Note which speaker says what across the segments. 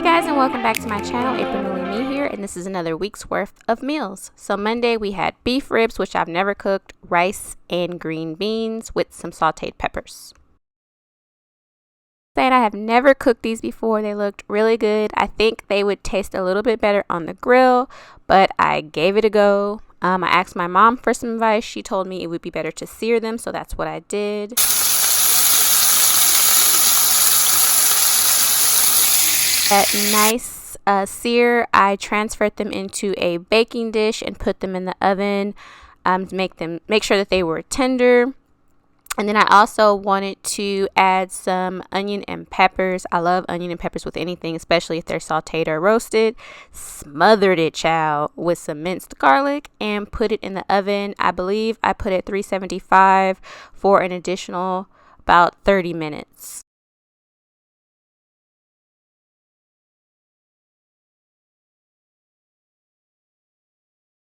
Speaker 1: Hey guys, and welcome back to my channel. April Millie Me here, and this is another week's worth of meals. So Monday we had beef ribs, which I've never cooked, rice, and green beans with some sauteed peppers. And I have never cooked these before. They looked really good. I think they would taste a little bit better on the grill, but I gave it a go. I asked my mom for some advice. She told me it would be better to sear them, so that's what I did. That nice sear, I transferred them into a baking dish and put them in the oven to make sure that they were tender. And then I also wanted to add some onion and peppers. I love onion and peppers with anything, especially if they're sauteed or roasted. Smothered it, child, with some minced garlic and put it in the oven. I believe I put it at 375 for an additional about 30 minutes.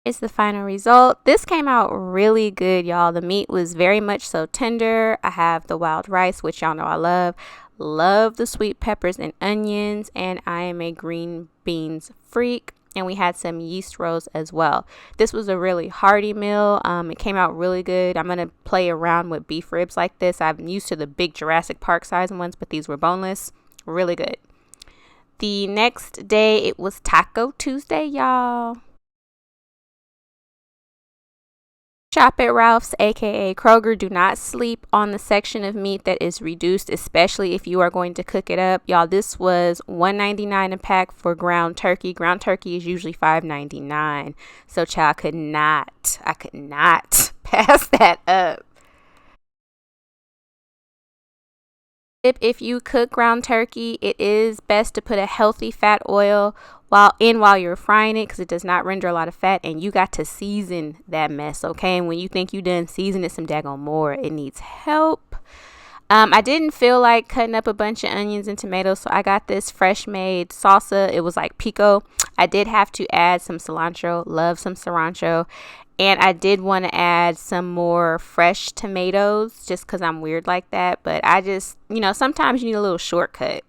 Speaker 1: It's the final result. This came out really good, y'all. The meat was very much so tender. I have the wild rice, which y'all know I love the sweet peppers and onions, and I am a green beans freak. And we had some yeast rolls as well. This was a really hearty meal. It came out really good. I'm gonna play around with beef ribs like this. I'm used to the big Jurassic Park size ones, but these were boneless. Really good. The next day it was Taco Tuesday, y'all. Shop at Ralph's, aka Kroger. Do not sleep on the section of meat that is reduced, especially if you are going to cook it up. Y'all, this was $1.99 a pack for ground turkey. Ground turkey is usually $5.99. So child, I could not pass that up. If you cook ground turkey, it is best to put a healthy fat oil while you're frying it, because it does not render a lot of fat, and you got to season that mess, okay? And when you think you done season it some daggone more, it needs help. I didn't feel like cutting up a bunch of onions and tomatoes, so I got this fresh made salsa. It was like pico. I did have to add some cilantro. Love some cilantro. And I did want to add some more fresh tomatoes just because I'm weird like that. But I just, sometimes you need a little shortcut.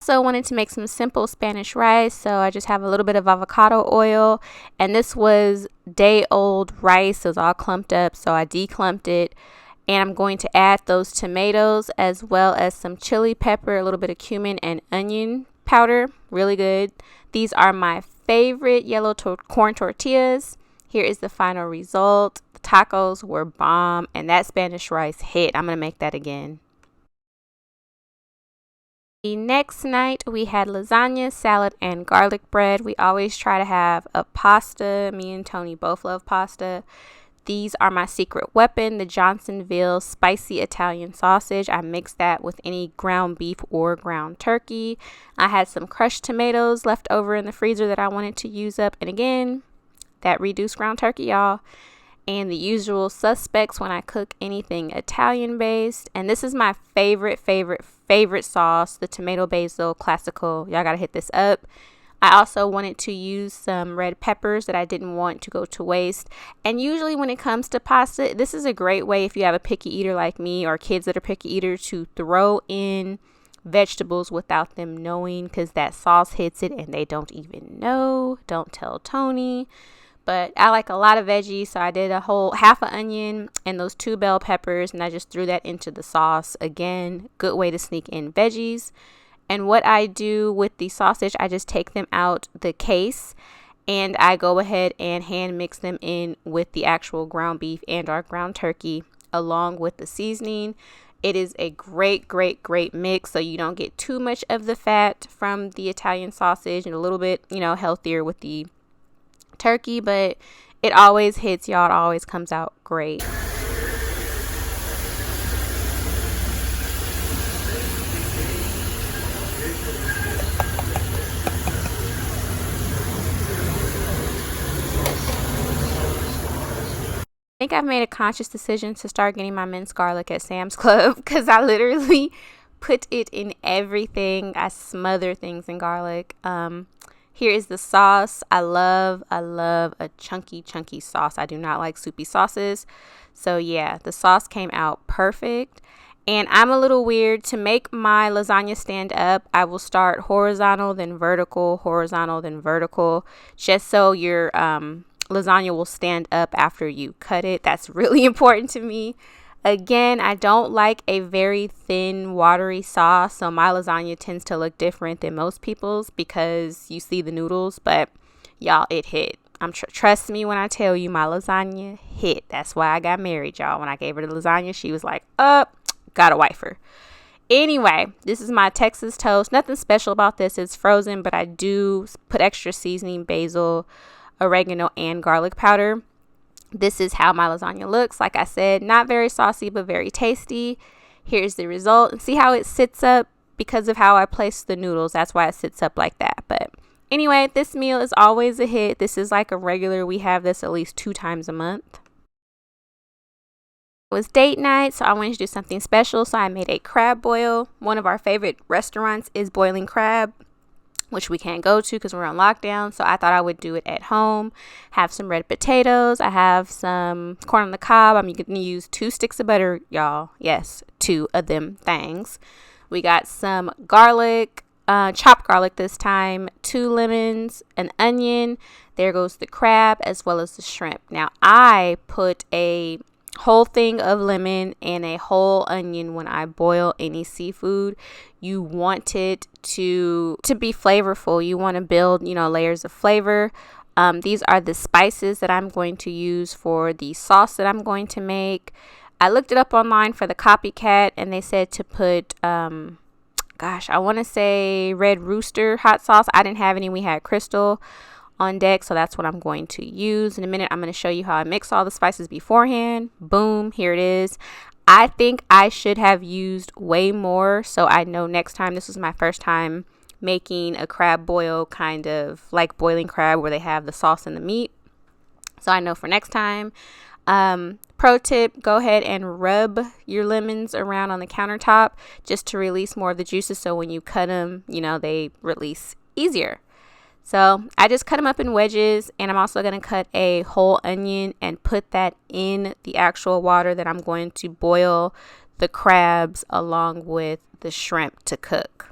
Speaker 1: Also wanted to make some simple Spanish rice. So I just have a little bit of avocado oil. And this was day-old rice. It was all clumped up. So I declumped it. And I'm going to add those tomatoes as well as some chili pepper, a little bit of cumin, and onion powder. Really good. These are my favorite yellow corn tortillas. Here is the final result. The tacos were bomb, and that Spanish rice hit. I'm going to make that again. The next night, we had lasagna, salad, and garlic bread. We always try to have a pasta. Me and Tony both love pasta. These are my secret weapon, the Johnsonville spicy Italian sausage. I mixed that with any ground beef or ground turkey. I had some crushed tomatoes left over in the freezer that I wanted to use up. And again, that reduced ground turkey, y'all. And the usual suspects when I cook anything Italian based. And this is my favorite sauce, the tomato basil classical. Y'all gotta hit this up. I also wanted to use some red peppers that I didn't want to go to waste. And usually when it comes to pasta, this is a great way if you have a picky eater like me or kids that are picky eaters to throw in vegetables without them knowing, because that sauce hits it and they don't even know. Don't tell Tony. But I like a lot of veggies, so I did a whole half an onion and those 2 bell peppers, and I just threw that into the sauce. Again, good way to sneak in veggies. And what I do with the sausage, I just take them out the case and I go ahead and hand mix them in with the actual ground beef and our ground turkey along with the seasoning. It is a great mix, so you don't get too much of the fat from the Italian sausage and a little bit, healthier with the turkey, but it always hits, y'all. It always comes out great. I think I've made a conscious decision to start getting my minced garlic at Sam's Club, because I literally put it in everything. I smother things in garlic. Here is the sauce. I love a chunky sauce. I do not like soupy sauces. So yeah, the sauce came out perfect. And I'm a little weird. To make my lasagna stand up, I will start horizontal, then vertical, just so your lasagna will stand up after you cut it. That's really important to me. Again, I don't like a very thin, watery sauce, so my lasagna tends to look different than most people's because you see the noodles, but y'all, it hit. Trust me when I tell you my lasagna hit. That's why I got married, y'all. When I gave her the lasagna, she was like, gotta wife her. Anyway, this is my Texas toast. Nothing special about this. It's frozen, but I do put extra seasoning, basil, oregano, and garlic powder. This is how my lasagna looks. Like I said, not very saucy, but very tasty. Here's the result. And see how it sits up because of how I place the noodles. That's why it sits up like that. But anyway, this meal is always a hit. This is like a regular. We have this at least 2 times a month. It was date night, so I wanted to do something special. So I made a crab boil. One of our favorite restaurants is Boiling Crab, which we can't go to because we're on lockdown. So I thought I would do it at home. Have some red potatoes. I have some corn on the cob. I'm going to use 2 sticks of butter, y'all. Yes, 2 of them things. We got some garlic, chopped garlic this time, 2 lemons, an onion. There goes the crab as well as the shrimp. Now I put a whole thing of lemon and a whole onion when I boil any seafood. You want it to be flavorful. You want to build, layers of flavor. These are the spices that I'm going to use for the sauce that I'm going to make. I looked it up online for the copycat and they said to put I want to say Red Rooster hot sauce. I didn't have any. We had Crystal on deck, so that's what I'm going to use. In a minute, I'm going to show you how I mix all the spices beforehand. Boom, here it is. I think I should have used way more, so I know next time. This was my first time making a crab boil, kind of like boiling crab where they have the sauce and the meat. So I know for next time. Pro tip, go ahead and rub your lemons around on the countertop just to release more of the juices, so when you cut them, they release easier. So I just cut them up in wedges, and I'm also going to cut a whole onion and put that in the actual water that I'm going to boil the crabs along with the shrimp to cook.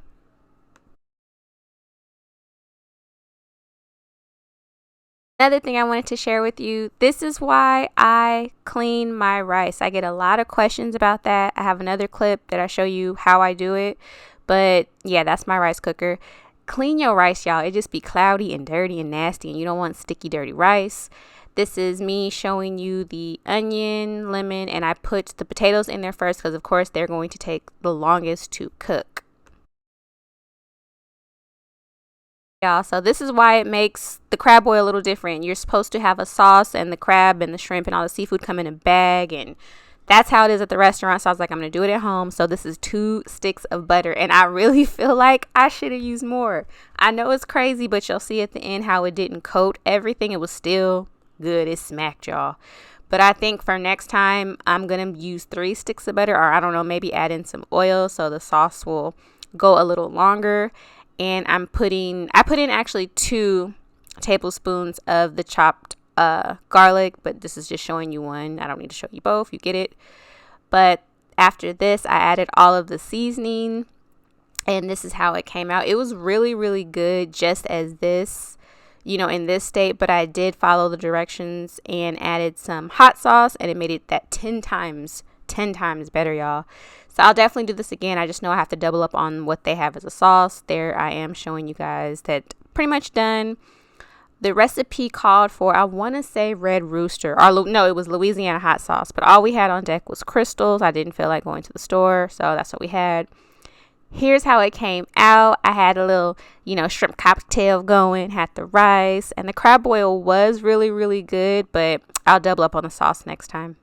Speaker 1: Another thing I wanted to share with you, this is why I clean my rice. I get a lot of questions about that. I have another clip that I show you how I do it, but yeah, that's my rice cooker. Clean your rice, y'all. It just be cloudy and dirty and nasty, and you don't want sticky, dirty rice. This is me showing you the onion, lemon, and I put the potatoes in there first because, of course, they're going to take the longest to cook. Y'all, so this is why it makes the crab boil a little different. You're supposed to have a sauce, and the crab and the shrimp and all the seafood come in a bag, and that's how it is at the restaurant. So I was like, I'm going to do it at home. So this is 2 sticks of butter. And I really feel like I should have used more. I know it's crazy, but you'll see at the end how it didn't coat everything. It was still good. It smacked, y'all. But I think for next time, I'm going to use 3 sticks of butter. Or I don't know, maybe add in some oil so the sauce will go a little longer. And I put in actually 2 tablespoons of the chopped garlic, but this is just showing you one. I don't need to show you both. You get it. But after this, I added all of the seasoning, and this is how it came out. It was really, really good just as this, in this state, but I did follow the directions and added some hot sauce, and it made it that 10 times better, y'all. So I'll definitely do this again. I just know I have to double up on what they have as a sauce. There I am showing you guys that pretty much done. The recipe called for, I want to say Red Rooster, or no, it was Louisiana hot sauce, but all we had on deck was Crystals. I didn't feel like going to the store, so that's what we had. Here's how it came out. I had a little, shrimp cocktail going, had the rice, and the crab boil was really, really good, but I'll double up on the sauce next time.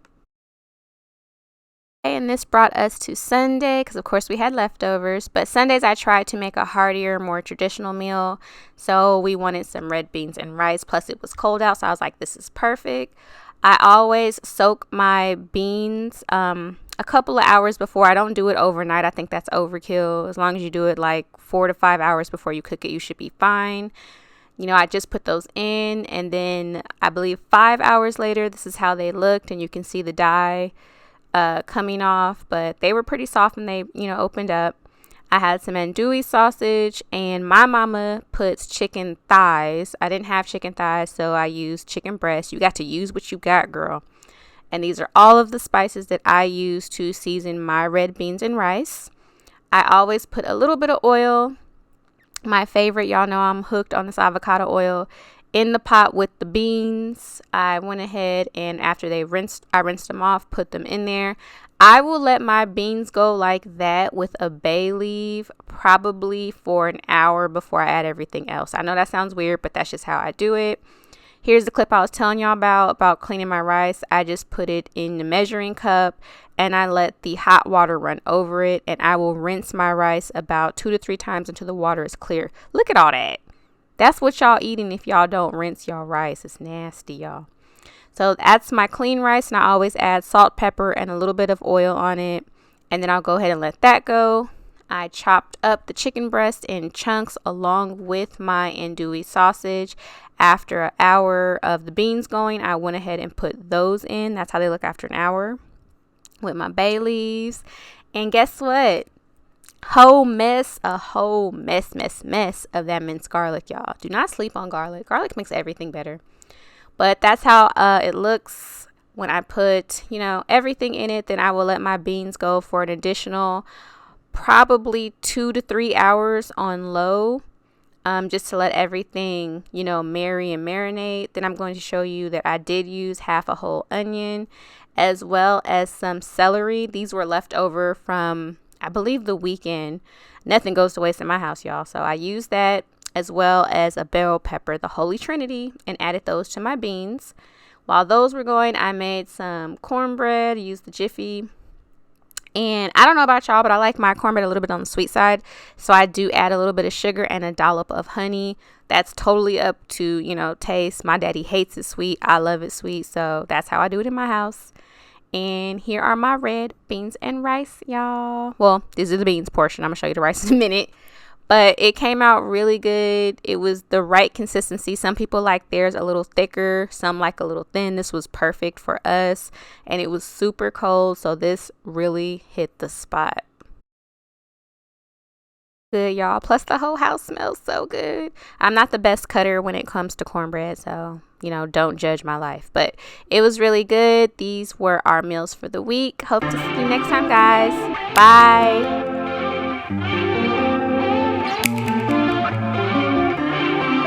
Speaker 1: And this brought us to Sunday because, of course, we had leftovers. But Sundays, I tried to make a heartier, more traditional meal. So we wanted some red beans and rice. Plus, it was cold out. So I was like, this is perfect. I always soak my beans a couple of hours before. I don't do it overnight. I think that's overkill. As long as you do it like 4 to 5 hours before you cook it, you should be fine. I just put those in. And then I believe 5 hours later, this is how they looked. And you can see the dye coming off, but they were pretty soft when they, opened up. I had some andouille sausage, and my mama puts chicken thighs. I didn't have chicken thighs, so I used chicken breast. You got to use what you got, girl. And these are all of the spices that I use to season my red beans and rice. I always put a little bit of oil. My favorite, y'all know I'm hooked on this avocado oil, in the pot with the beans. I went ahead and after I rinsed them off, put them in there. I will let my beans go like that with a bay leaf probably for an hour before I add everything else. I know that sounds weird, but that's just how I do it. Here's the clip I was telling y'all about cleaning my rice. I just put it in the measuring cup and I let the hot water run over it, and I will rinse my rice about 2 to 3 times until the water is clear. Look at all that. That's what y'all eating if y'all don't rinse y'all rice. It's nasty, y'all. So that's my clean rice, and I always add salt, pepper, and a little bit of oil on it. And then I'll go ahead and let that go. I chopped up the chicken breast in chunks along with my andouille sausage. After an hour of the beans going, I went ahead and put those in. That's how they look after an hour with my bay leaves. And guess what? A whole mess of that minced garlic, y'all. Do not sleep on garlic. Garlic makes everything better. But that's how it looks when I put, everything in it. Then I will let my beans go for an additional probably 2 to 3 hours on low, just to let everything, marry and marinate. Then I'm going to show you that I did use half a whole onion as well as some celery. These were left over from, I believe, the weekend. Nothing goes to waste in my house, y'all. So I used that as well as a bell pepper, the Holy Trinity, and added those to my beans. While those were going, I made some cornbread, used the Jiffy. And I don't know about y'all, but I like my cornbread a little bit on the sweet side. So I do add a little bit of sugar and a dollop of honey. That's totally up to, taste. My daddy hates it sweet. I love it sweet. So that's how I do it in my house. And here are my red beans and rice, y'all. Well, this is the beans portion. I'm going to show you the rice in a minute. But it came out really good. It was the right consistency. Some people like theirs a little thicker. Some like a little thin. This was perfect for us. And it was super cold. So this really hit the spot. Good, y'all. Plus the whole house smells so good. I'm not the best cutter when it comes to cornbread. So, don't judge my life. But it was really good. These were our meals for the week. Hope to see you next time, guys. Bye.